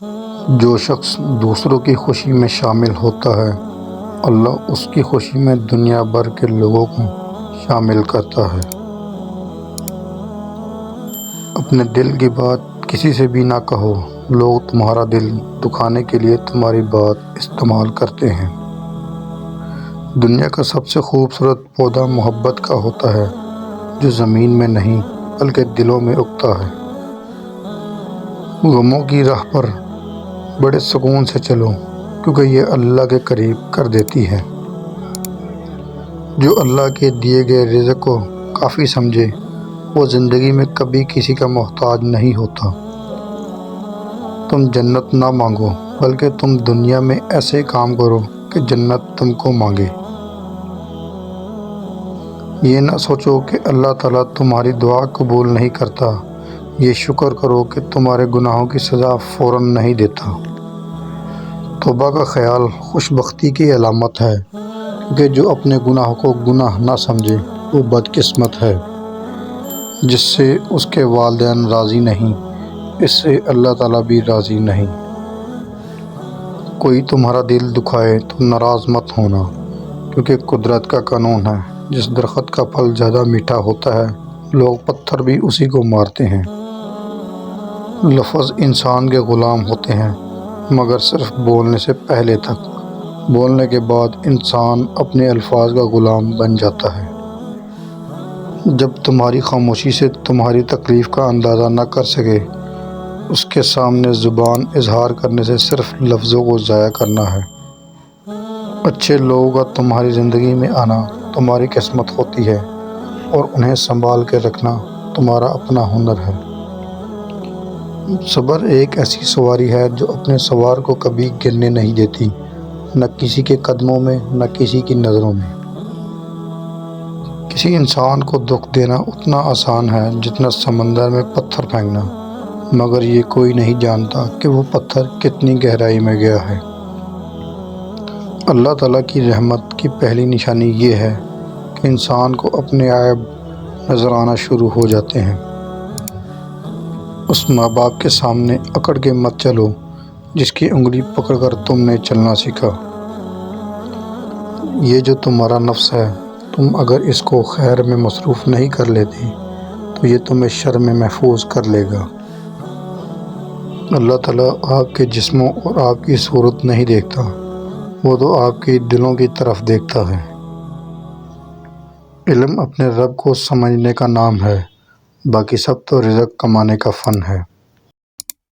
جو شخص دوسروں کی خوشی میں شامل ہوتا ہے، اللہ اس کی خوشی میں دنیا بھر کے لوگوں کو شامل کرتا ہے۔ اپنے دل کی بات کسی سے بھی نہ کہو، لوگ تمہارا دل دکھانے کے لیے تمہاری بات استعمال کرتے ہیں۔ دنیا کا سب سے خوبصورت پودا محبت کا ہوتا ہے، جو زمین میں نہیں بلکہ دلوں میں اگتا ہے۔ غموں کی راہ پر بڑے سکون سے چلو، کیونکہ یہ اللہ کے قریب کر دیتی ہے۔ جو اللہ کے دیے گئے رزق کو کافی سمجھے، وہ زندگی میں کبھی کسی کا محتاج نہیں ہوتا۔ تم جنت نہ مانگو، بلکہ تم دنیا میں ایسے کام کرو کہ جنت تم کو مانگے۔ یہ نہ سوچو کہ اللہ تعالیٰ تمہاری دعا قبول نہیں کرتا، یہ شکر کرو کہ تمہارے گناہوں کی سزا فوراً نہیں دیتا۔ توبہ کا خیال خوش بختی کی علامت ہے، کیونکہ جو اپنے گناہوں کو گناہ نہ سمجھے وہ بدقسمت ہے۔ جس سے اس کے والدین راضی نہیں، اس سے اللہ تعالیٰ بھی راضی نہیں۔ کوئی تمہارا دل دکھائے تو ناراض مت ہونا، کیونکہ قدرت کا قانون ہے، جس درخت کا پھل زیادہ میٹھا ہوتا ہے، لوگ پتھر بھی اسی کو مارتے ہیں۔ لفظ انسان کے غلام ہوتے ہیں، مگر صرف بولنے سے پہلے تک۔ بولنے کے بعد انسان اپنے الفاظ کا غلام بن جاتا ہے۔ جب تمہاری خاموشی سے تمہاری تکلیف کا اندازہ نہ کر سکے، اس کے سامنے زبان اظہار کرنے سے صرف لفظوں کو ضائع کرنا ہے۔ اچھے لوگوں کا تمہاری زندگی میں آنا تمہاری قسمت ہوتی ہے، اور انہیں سنبھال کے رکھنا تمہارا اپنا ہنر ہے۔ صبر ایک ایسی سواری ہے جو اپنے سوار کو کبھی گرنے نہیں دیتی، نہ کسی کے قدموں میں، نہ کسی کی نظروں میں۔ کسی انسان کو دکھ دینا اتنا آسان ہے جتنا سمندر میں پتھر پھینکنا، مگر یہ کوئی نہیں جانتا کہ وہ پتھر کتنی گہرائی میں گیا ہے۔ اللہ تعالیٰ کی رحمت کی پہلی نشانی یہ ہے کہ انسان کو اپنے عیب نظر آنا شروع ہو جاتے ہیں۔ اس ماں باپ کے سامنے اکڑ کے مت چلو جس کی انگلی پکڑ کر تم نے چلنا سیکھا۔ یہ جو تمہارا نفس ہے، تم اگر اس کو خیر میں مصروف نہیں کر لیتے تو یہ تمہیں شر میں محفوظ کر لے گا۔ اللہ تعالیٰ آپ کے جسموں اور آپ کی صورت نہیں دیکھتا، وہ تو آپ کے دلوں کی طرف دیکھتا ہے۔ علم اپنے رب کو سمجھنے کا نام ہے، باقی سب تو رزق کمانے کا فن ہے۔